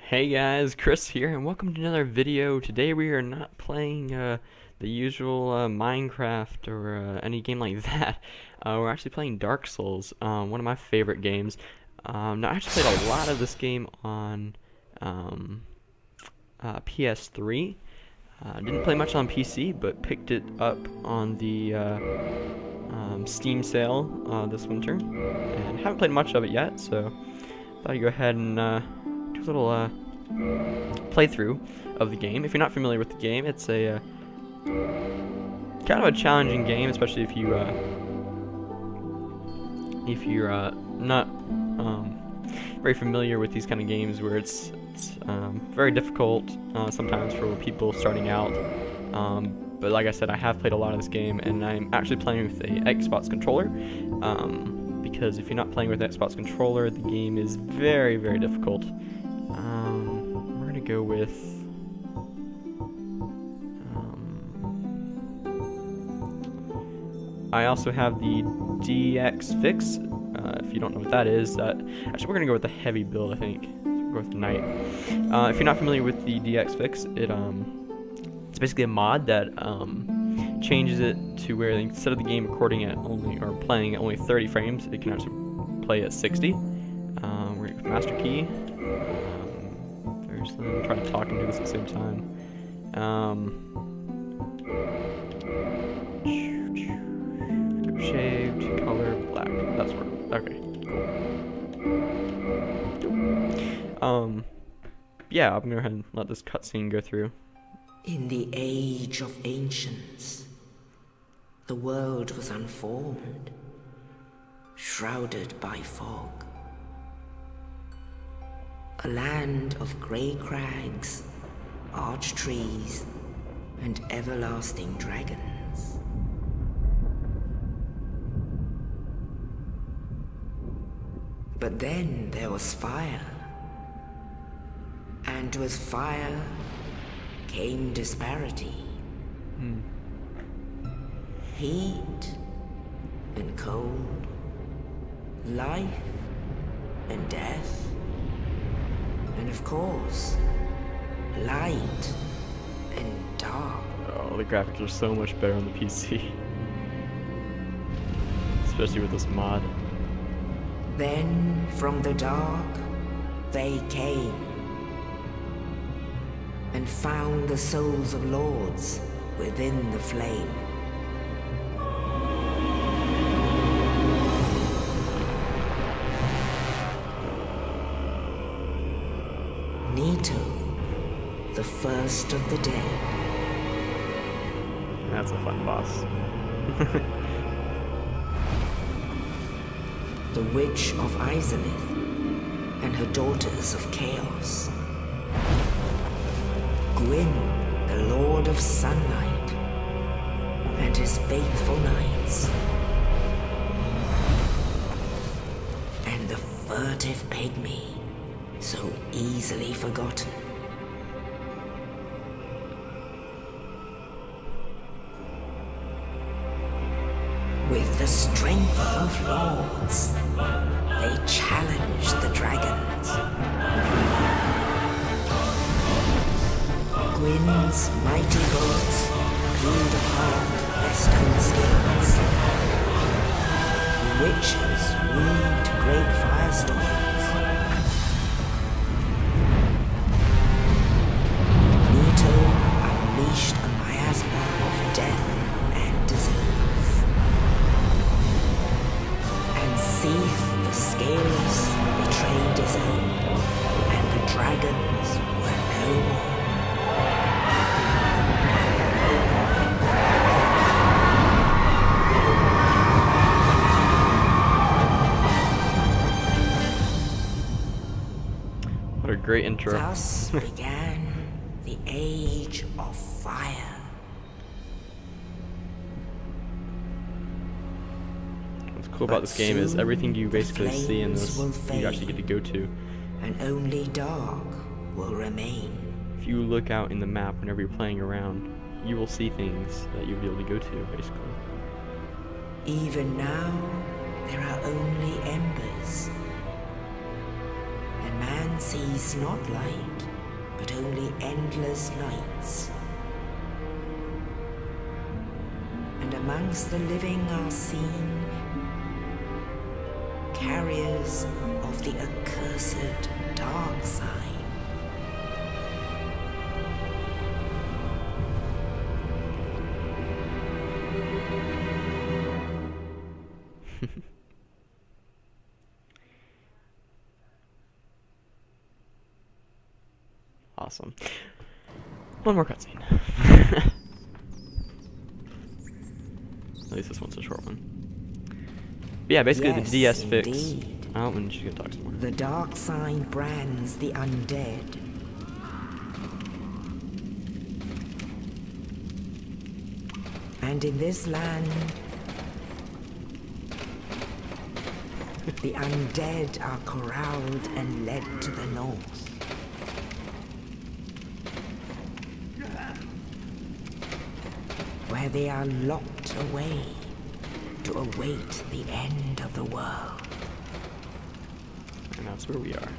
Hey guys, Chris here, and welcome to another video. Today we are not playing the usual Minecraft or any game like that. We're actually playing Dark Souls, one of my favorite games. Now I actually played a lot of this game on PS3. Didn't play much on PC, but picked it up on the Steam sale this winter, and haven't played much of it yet, so thought I'd go ahead and do a little playthrough of the game. If you're not familiar with the game, it's a kind of a challenging game, especially if you're not very familiar with these kind of games, where it's very difficult sometimes for people starting out. But like I said, I have played a lot of this game, and I'm actually playing with a Xbox controller. Because if you're not playing with the Xbox controller, the game is very, very difficult. We're gonna go with I also have the DX fix. If you don't know what that is, actually we're gonna go with the heavy build, I think. So we'll go with the knight. If you're not familiar with the DX fix, it's basically a mod that changes it to where instead of the game recording at playing at only 30 frames, it can actually play at 60. We're going with master key. I'm trying to talk and do this at the same time. Shaved, color, black. That's where. Okay. Cool. Yeah, I'm gonna go ahead and let this cutscene go through. In the age of ancients, the world was unformed, shrouded by fog. A land of grey crags, arch trees, and everlasting dragons. But then there was fire, and with fire came disparity. Heat and cold, life and death, and of course, light and dark. Oh, the graphics are so much better on the PC. Especially with this mod. Then from the dark, they came and found the souls of lords within the flame. Nito, the first of the dead. That's a fun boss. The Witch of Izalith and her daughters of Chaos. Gwyn, the Lord of Sunlight, and his faithful knights. And the furtive pygmy, so easily forgotten. With the strength of lords, they challenged the dragons. Gwyn's mighty bolts peeled apart their stone skins. The witches weaved great firestorms. Nito unleashed a miasma of death and disease. And Seath, the scales, betrayed his own, and the dragons were no more. What a great intro. Thus began the Age of Fire. What's cool about this game is everything you basically see in this, you actually get to go to. And only dark will remain. If you look out in the map whenever you're playing around, you will see things that you'll be able to go to, basically. Even now, there are only embers. And man's man sees not light, but only endless nights. And amongst the living are seen carriers of the accursed dark side. Awesome. One more cutscene. At least this one's a short one. But yeah, basically Yes, the DS fix. indeed. Oh, and she's gonna talk some more. The dark side brands the undead. And in this land, the undead are corralled and led to the north. Where they are locked away to await the end of the world. And that's where we are.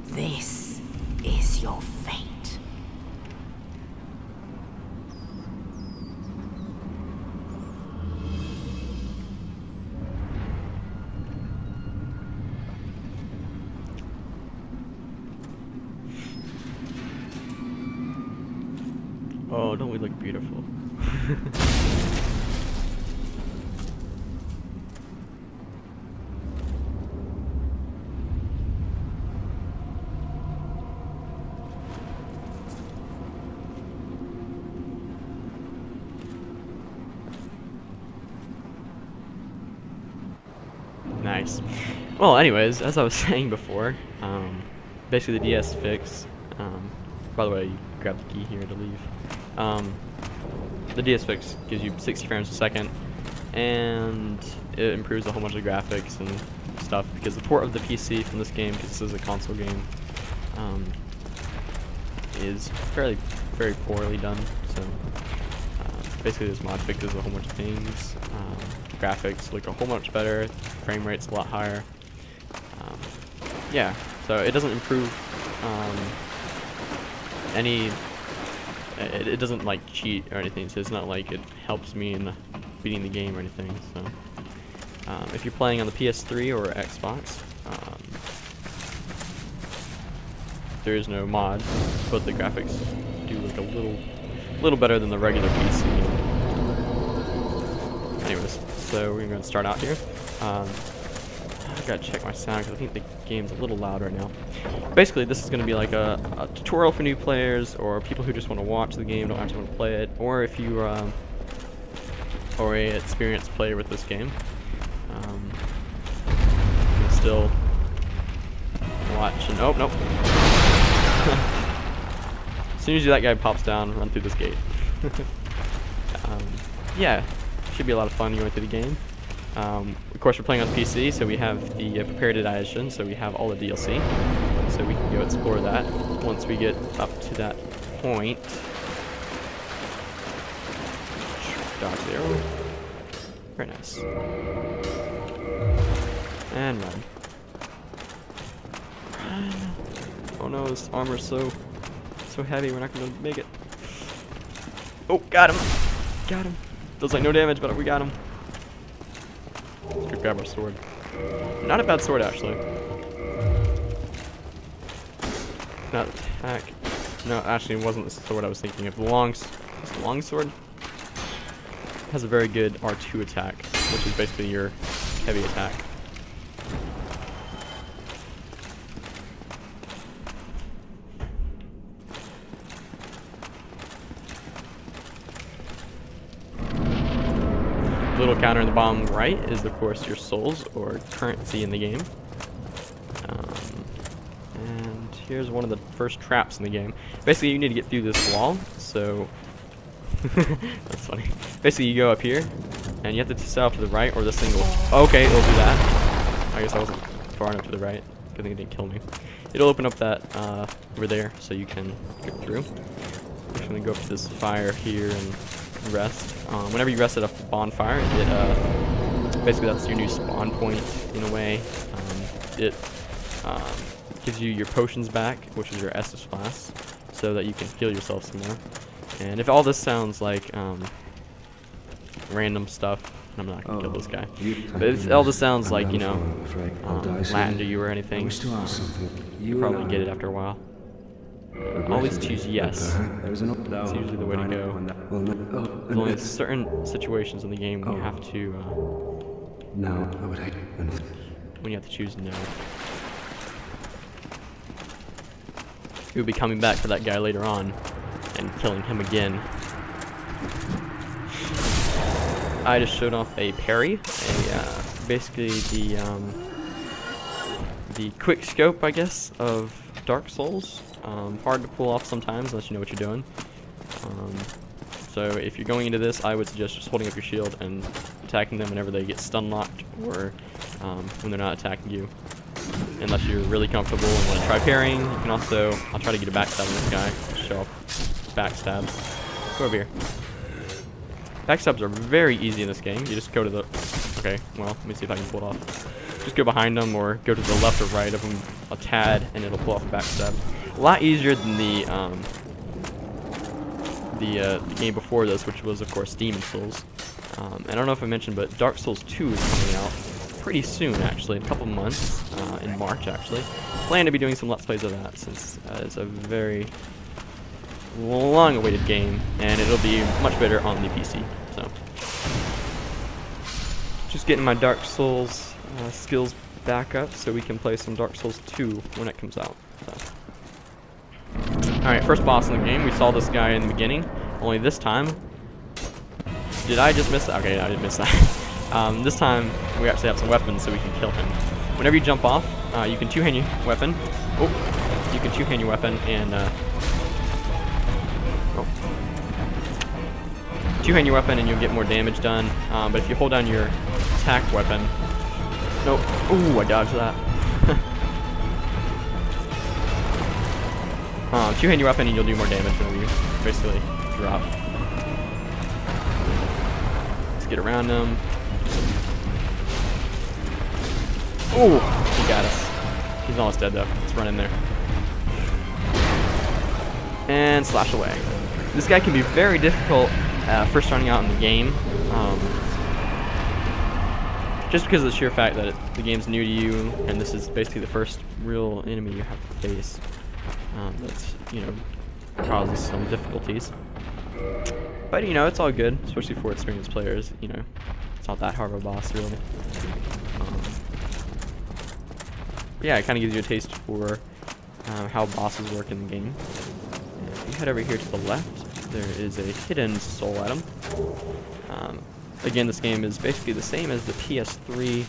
This is your fate. Oh, don't we look beautiful? Nice. Well, anyways, as I was saying before, basically the DS fix, by the way, you grab the key here to leave. The DS fix gives you 60 frames a second, and it improves a whole bunch of graphics and stuff, because the port of the PC from this game, because this is a console game, is very poorly done. So basically this mod fixes a whole bunch of things. Graphics look a whole much better, frame rate's a lot higher. Yeah, so it doesn't improve it doesn't like cheat or anything, so it's not like it helps me in beating the game or anything. So if you're playing on the PS3 or Xbox, there is no mod, but the graphics do look a little better than the regular PC. Anyways, so we're gonna start out here. I gotta check my sound because I think the game's a little loud right now. Basically, this is gonna be like a tutorial for new players or people who just want to watch the game, don't actually want to play it, or if you are a experienced player with this game, you can still watch. And oh nope. As soon as that guy pops down, run through this gate. Yeah, should be a lot of fun going through the game. Of course, we're playing on PC, so we have the prepared edition, so we have all the DLC, so we can go explore that once we get up to that point. Dodge the arrow. Very nice. And run. Run. Oh no, this armor's so heavy, we're not gonna make it. Oh, got him! Got him! Does like no damage, but we got him. Let's go grab our sword. Not a bad sword, actually. Not attack. No, actually, it wasn't the sword I was thinking of. The long sword has a very good R2 attack, which is basically your heavy attack. Little counter in the bottom right is, of course, your souls or currency in the game. And here's one of the first traps in the game. Basically, you need to get through this wall, so that's funny. Basically, you go up here, and you have to set off to the right, or this thing will. Okay, it'll do that. I guess I wasn't far enough to the right. Good thing it didn't kill me. It'll open up that over there, so you can get through. I'm just gonna go up to this fire here and rest. Whenever you rest at a bonfire, it Basically, that's your new spawn point in a way. It gives you your potions back, which is your Estus class, so that you can heal yourself some more. And if all this sounds like random stuff, I'm not gonna kill this guy. But if all this sounds like, you know, Latin to you or anything, you probably get it after a while. Always choose yes. That's usually the way to go. There's only certain situations in the game when you have to choose no. You'll be coming back for that guy later on and killing him again. I just showed off a parry, basically the quick scope, I guess, of Dark Souls. Hard to pull off sometimes unless you know what you're doing. So if you're going into this, I would suggest just holding up your shield and attacking them whenever they get stun locked or when they're not attacking you. Unless you're really comfortable and want to try parrying, you can also, I'll try to get a backstab on this guy, show off backstabs. Go over here. Backstabs are very easy in this game. You just go to the, okay, well, let me see if I can pull it off. Just go behind them or go to the left or right of them a tad and it'll pull off a backstab. A lot easier than the game before this, which was of course Demon Souls. And I don't know if I mentioned, but Dark Souls 2 is coming out pretty soon, actually, in a couple months, in March actually. Plan to be doing some Let's Plays of that since it's a very long-awaited game, and it'll be much better on the PC. So, just getting my Dark Souls skills back up so we can play some Dark Souls 2 when it comes out. So. Alright, first boss in the game. We saw this guy in the beginning, only this time. Did I just miss that? Okay, no, I didn't miss that. This time, we actually have some weapons so we can kill him. Whenever you jump off, you can two-hand your weapon. Oh, you can two-hand your weapon and two-hand your weapon and you'll get more damage done. But if you hold down your attack weapon, no, ooh, I dodged that. Two-hand your weapon and you'll do more damage whenever you basically drop. Let's get around him. Ooh, he got us. He's almost dead though. Let's run in there. And slash away. This guy can be very difficult first starting out in the game. Just because of the sheer fact that the game's new to you, and this is basically the first real enemy you have to face. That's, you know, causes some difficulties. But, you know, it's all good, especially for experienced players. You know, it's not that hard of a boss, really. Yeah, it kind of gives you a taste for how bosses work in the game. If you head over here to the left, there is a hidden soul item. Again, this game is basically the same as the PS3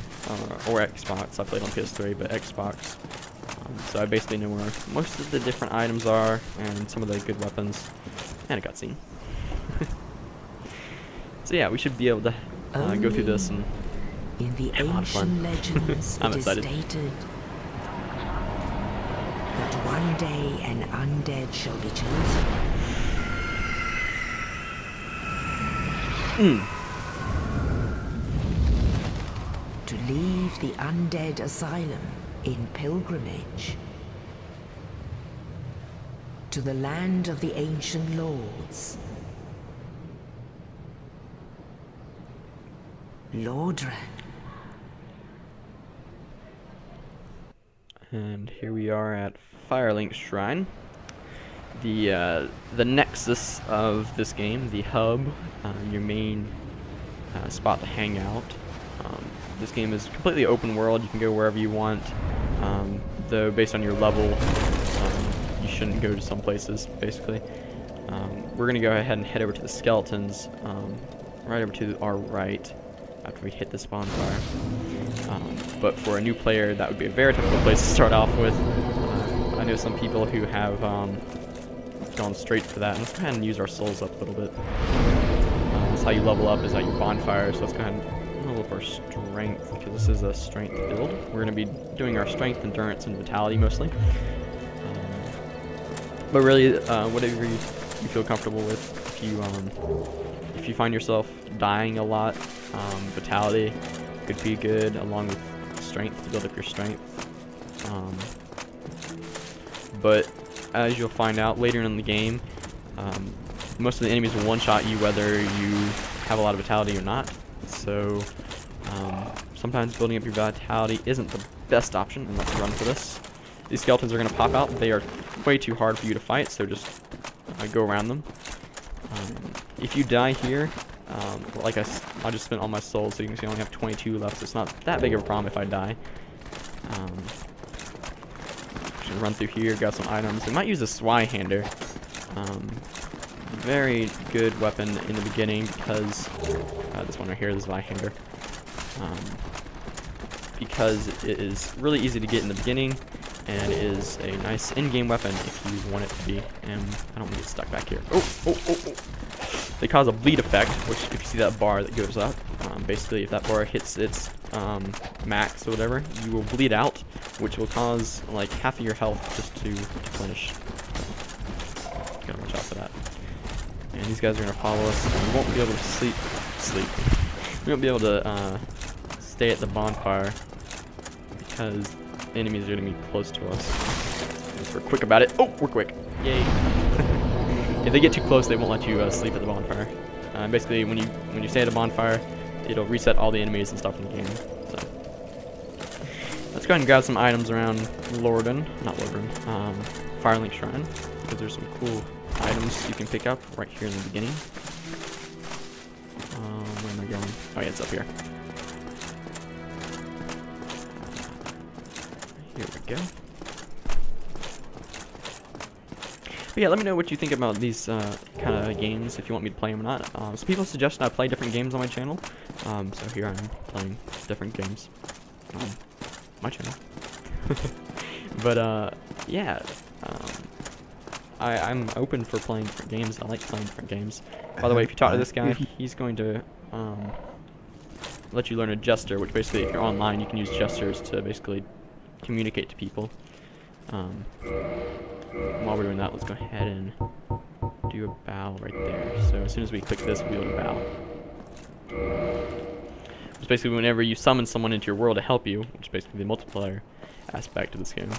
or Xbox. I played on PS3, but Xbox. So I basically know where most of the different items are and some of the good weapons, and a cutscene. So yeah, we should be able to go through this and in the have a lot of fun. legends, I'm it is excited. stated that one day an undead shall be chosen. To leave the undead asylum in pilgrimage to the land of the ancient lords. Lorden. And here we are at Firelink Shrine, the nexus of this game, the hub, your main spot to hang out. This game is completely open world. You can go wherever you want, though based on your level, you shouldn't go to some places, basically. We're going to go ahead and head over to the skeletons, right over to our right, after we hit this bonfire. But for a new player, that would be a very difficult place to start off with. I know some people who have gone straight for that. And let's go ahead and use our souls up a little bit. That's how you level up, is at your bonfire. So let's go ahead and level up our strength, because this is a strength build. We're going to be doing our strength, endurance, and vitality mostly. But really, whatever you feel comfortable with. If you find yourself dying a lot, vitality could be good, along with strength to build up your strength. But as you'll find out later in the game, most of the enemies will one-shot you whether you have a lot of vitality or not. So sometimes building up your vitality isn't the best option, and let's run for this. These skeletons are going to pop out. They are way too hard for you to fight, so just go around them. If you die here, like I just spent all my souls, so you can see I only have 22 left, so it's not that big of a problem if I die. Should run through here, grab some items. We might use a Swyhander. Very good weapon in the beginning because this one right here, this Swyhander. Because it is really easy to get in the beginning and is a nice in-game weapon if you want it to be. And I don't want to get stuck back here. Oh. They cause a bleed effect, which if you see that bar that goes up, basically if that bar hits its max or whatever, you will bleed out, which will cause like half of your health just to replenish. Gotta watch out for that. And these guys are gonna follow us, and we won't be able to sleep. We won't be able to stay at the bonfire because enemies are gonna be close to us. If we're quick about it. Oh, we're quick. Yay. If they get too close, they won't let you sleep at the bonfire. Basically, when you stay at a bonfire, it'll reset all the enemies and stuff in the game. So let's go ahead and grab some items around Lorden, not Lorden, Firelink Shrine, because there's some cool items you can pick up right here in the beginning. Where am I going? Oh yeah, it's up here. Here we go. But yeah, let me know what you think about these kind of games, if you want me to play them or not. Some people suggested I play different games on my channel, so here I am playing different games on my channel. But yeah, I'm open for playing different games. I like playing different games. By the way, if you talk to this guy, he's going to let you learn a gesture, which basically, if you're online, you can use gestures to basically communicate to people. While we're doing that, let's go ahead and do a bow right there. So as soon as we click this, we'll be able to bow. It's basically whenever you summon someone into your world to help you, which is basically the multiplayer aspect of this game,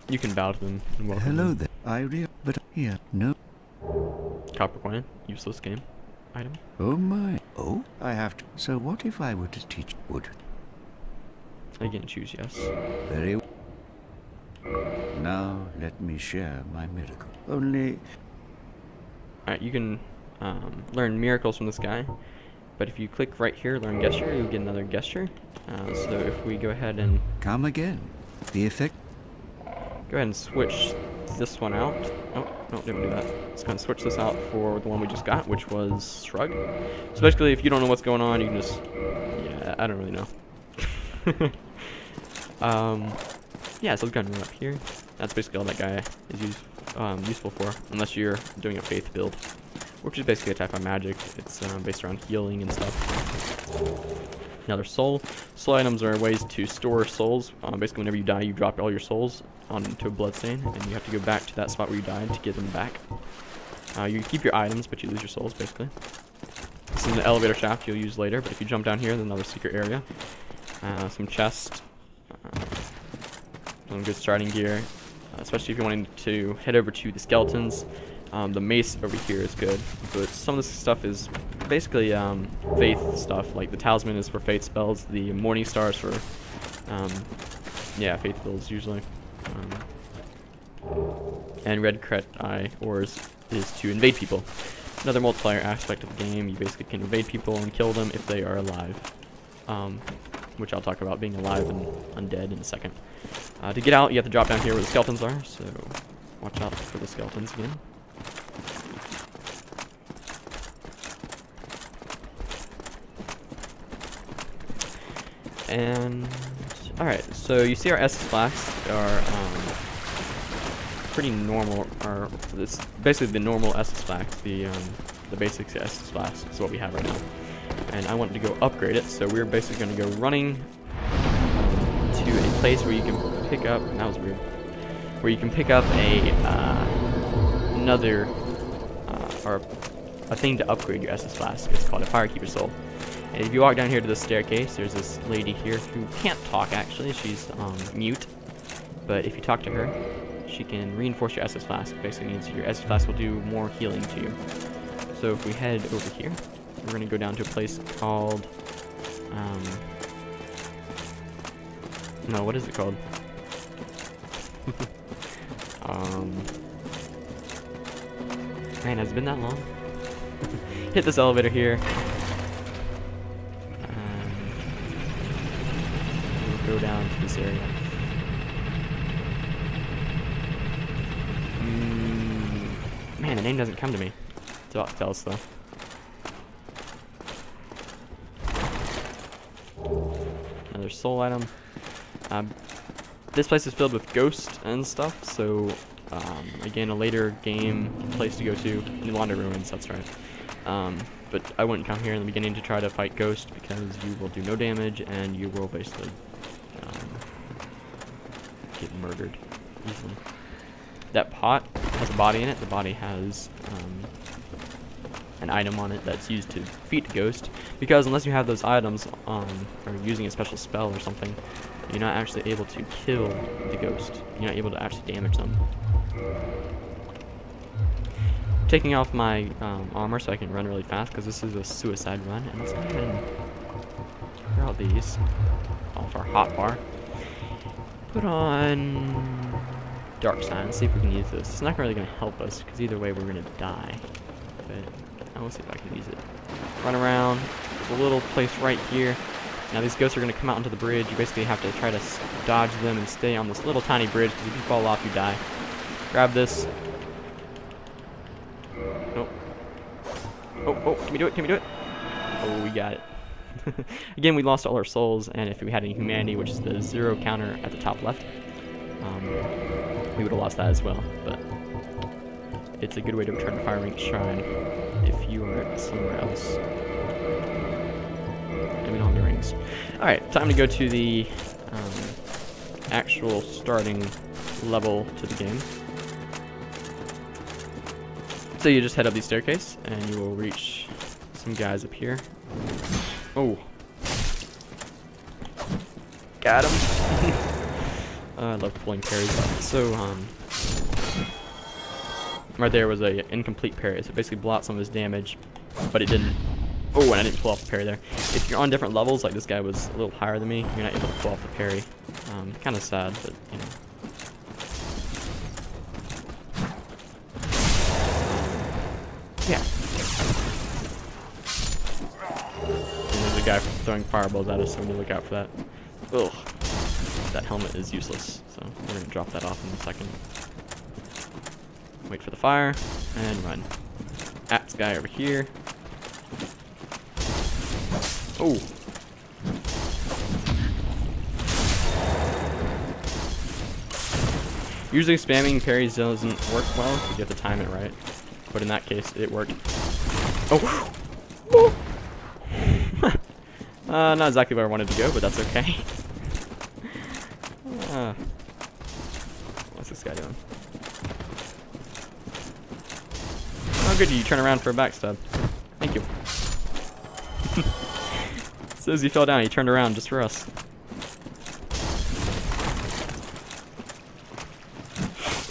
you can bow to them and welcome Hello them. there, but here, no. Copper coin, useless game item. Oh my. Oh, I have to. So what if I were to teach? Would. Again, choose yes. Very well. Now let me share my miracle. Only. Alright, you can learn miracles from this guy, but if you click right here, learn gesture, you'll get another gesture. So if we go ahead and Come again. The effect. go ahead and switch this one out. Oh, no, didn't do that. Let's go ahead and switch this out for the one we just got, which was Shrug. So basically, if you don't know what's going on, you can just, yeah, I don't really know. Yeah, so let's go ahead and run up here. That's basically all that guy is useful for, unless you're doing a faith build, which is basically a type of magic. It's based around healing and stuff. Another soul. Soul items are ways to store souls. Basically, whenever you die, you drop all your souls onto a bloodstain, and you have to go back to that spot where you died to get them back. You keep your items, but you lose your souls, basically. This is an elevator shaft you'll use later, but if you jump down here, there's another secret area. Some chests. Some good starting gear, especially if you're wanting to head over to the skeletons. The mace over here is good, but some of this stuff is basically faith stuff. Like the talisman is for faith spells, the morning star is for yeah, faith builds usually, and red cret eye ores is to invade people. Another multiplayer aspect of the game. You basically can invade people and kill them if they are alive, which I'll talk about being alive and undead in a second. To get out, you have to drop down here where the skeletons are, so watch out for the skeletons again. And alright, so you see our Estus flasks are pretty normal, or it's basically the normal Estus flasks, the basic Estus flasks is what we have right now. And I wanted to go upgrade it, so we're basically going to go running to a place where you can pick up, that was weird, where you can pick up a another or a thing to upgrade your Estus flask. It's called a Firekeeper Soul. And if you walk down here to the staircase, there's this lady here who can't talk actually. She's mute. But if you talk to her, she can reinforce your SS flask. Basically means your SS flask will do more healing to you. So if we head over here, we're going to go down to a place called, no, what is it called? Man, has it been that long? Hit this elevator here. We'll go down to this area. Man, the name doesn't come to me. It's about to tell us though. Another soul item. This place is filled with ghosts and stuff, so again, a later game place to go to. Lorden Ruins, that's right. But I wouldn't come here in the beginning to try to fight ghosts because you will do no damage and you will basically get murdered easily. That pot has a body in it. The body has an item on it that's used to defeat the ghost. Because unless you have those items or using a special spell or something, you're not actually able to kill the ghost. You're not able to actually damage them. Taking off my armor so I can run really fast because this is a suicide run. And let's go ahead and clear out these off our hotbar. Put on Dark Sign. See if we can use this. It's not really going to help us because either way we're going to die. But I will see if I can use it. Run around. There's a little place right here. Now these ghosts are going to come out onto the bridge. You basically have to try to dodge them and stay on this little tiny bridge because if you fall off you die. Grab this. Nope. Oh, can we do it? Can we do it? Oh, we got it. Again, we lost all our souls, and if we had any humanity, which is the 0 counter at the top left, we would have lost that as well. But it's a good way to return to Firelink Shrine if you are somewhere else. And we don't have any rings. Alright, time to go to the actual starting level to the game. So you just head up the staircase, and you will reach some guys up here. Oh. Got him. I love pulling parries. So, right there was a incomplete parry. So it basically blocked some of his damage, but it didn't. Oh, and I didn't pull off the parry there. If you're on different levels, like this guy was a little higher than me, you're not able to pull off the parry. Kind of sad, but you know. Yeah. And there's a guy throwing fireballs at us, so we need to look out for that. Ugh. That helmet is useless, so we're going to drop that off in a second. Wait for the fire, and run. Axe guy over here. Oh. Usually spamming parries doesn't work well because you have to time it right. But in that case, it worked. Oh! Not exactly where I wanted to go, but that's okay. What's this guy doing? Oh, good, you turn around for a backstab. Thank you. As soon as he fell down, he turned around just for us.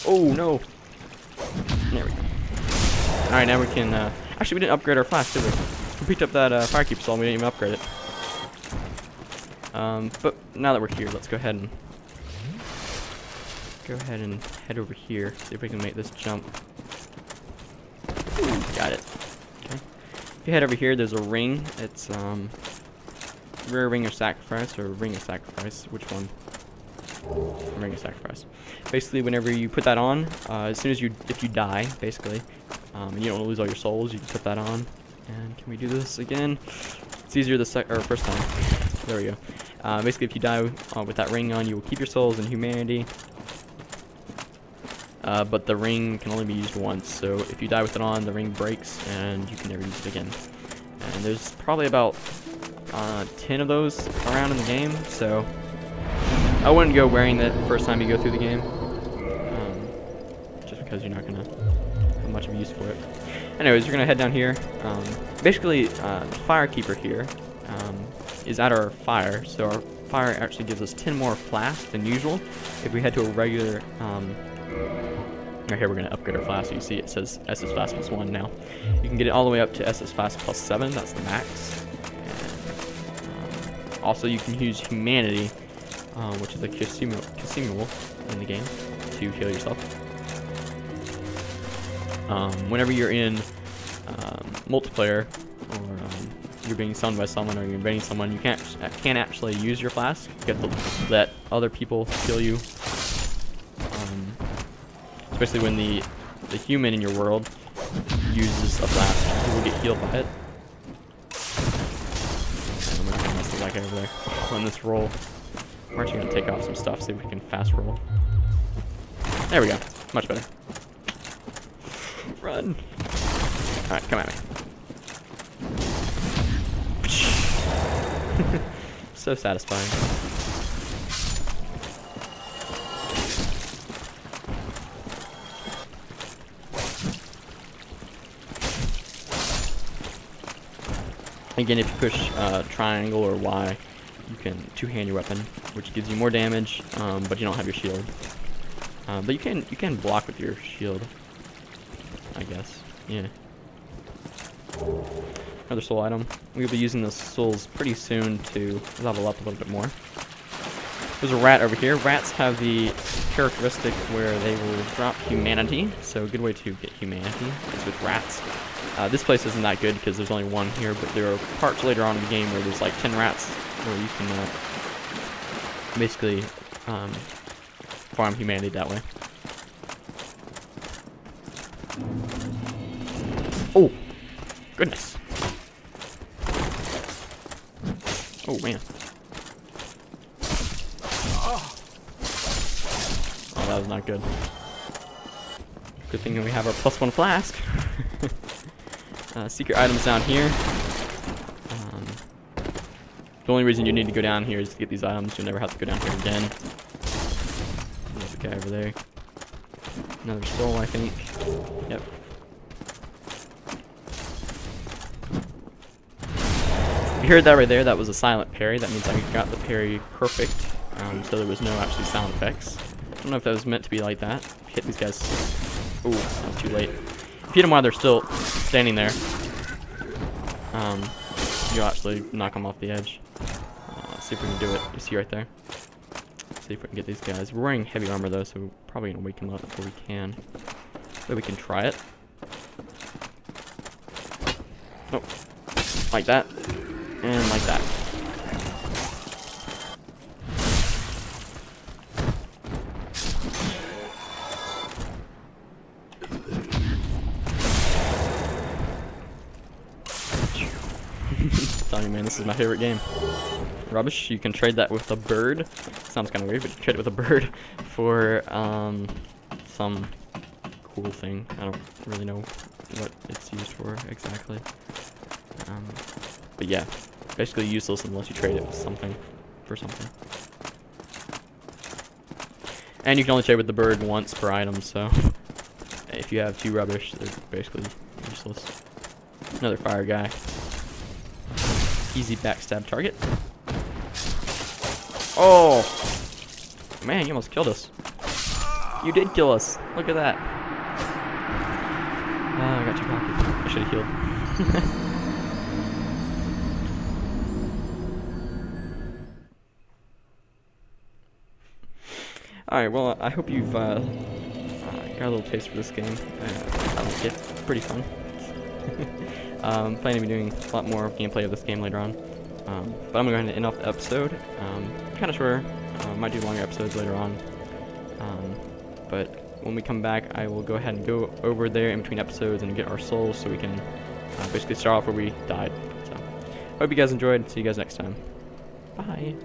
Oh, no. There we go. Alright, now we can, actually we didn't upgrade our flask, did we? We picked up that Firekeeper Soul and we didn't even upgrade it. But now that we're here, let's go ahead and head over here, see if we can make this jump. Ooh, got it. Okay. If you head over here, there's a ring. It's, Rare Ring of Sacrifice, or Ring of Sacrifice, which one? Ring of Sacrifice. Basically, whenever you put that on, as soon as if you die, basically, and you don't want to lose all your souls, you can put that on. And can we do this again? It's easier the first time. There we go. Basically, if you die with that ring on, you will keep your souls in humanity. But the ring can only be used once, so if you die with it on, the ring breaks, and you can never use it again. And there's probably about 10 of those around in the game, so I wouldn't go wearing that the first time you go through the game, just because you're not going to have much of a use for it. Anyways, you're going to head down here. Basically, the Firekeeper here, is at our fire. So our fire actually gives us 10 more flasks than usual. If we head to a regular, right here we're going to upgrade our flask. So you see it says SS Flask +1 now. You can get it all the way up to SS Flask +7. That's the max. And, also, you can use Humanity, which is a consumable in the game, to heal yourself. Whenever you're in multiplayer, or you're being summoned by someone, or you're invading someone, you can't actually use your flask. You have to let other people heal you. Especially when the human in your world uses a flask, you will get healed by it. And I'm gonna mess the guy over there on this roll. We're actually gonna take off some stuff so we can fast roll. There we go, much better. Run! Alright, come at me. So satisfying. Again, if you push triangle or Y, you can two-hand your weapon, which gives you more damage, but you don't have your shield. But you can block with your shield, I guess. Yeah. Another soul item. We'll be using the souls pretty soon to level up a little bit more. There's a rat over here. Rats have the characteristic where they will drop humanity, so a good way to get humanity is with rats. This place isn't that good because there's only one here, but there are parts later on in the game where there's like 10 rats where you can basically farm humanity that way. Oh, goodness. Oh, man. Oh, that was not good. Good thing that we have our +1 flask. Secret items down here. The only reason you need to go down here is to get these items. You'll never have to go down here again. There's a guy over there. Another soul, I think. Yep. You heard that right there? That was a silent parry. That means I got the parry perfect. So there was no actually sound effects. I don't know if that was meant to be like that. Hit these guys. Ooh, that was too late. If you hit them while they're still standing there, you'll actually knock them off the edge. Let's see if we can do it. You see right there? Let's see if we can get these guys. We're wearing heavy armor though, so we're probably gonna wake them up before we can. So we can try it. Oh, like that, and like that. Telling you, man, this is my favorite game. Rubbish. You can trade that with a bird. Sounds kind of weird, but you trade it with a bird for some cool thing. I don't really know what it's used for exactly. But yeah, basically useless unless you trade it with something for something. And you can only trade with the bird once per item, so if you have 2 rubbish, they're basically useless. Another fire guy. Easy backstab target. Oh! Man, you almost killed us. You did kill us. Look at that. I got too cocky. I should have healed. Alright, well, I hope you've got a little taste for this game. I like it. It's pretty fun. Planning to be doing a lot more gameplay of this game later on. But I'm going to go ahead and end off the episode. Kind of sure. Might do longer episodes later on. But when we come back, I will go ahead and go over there in between episodes and get our souls so we can basically start off where we died. So, hope you guys enjoyed. See you guys next time. Bye.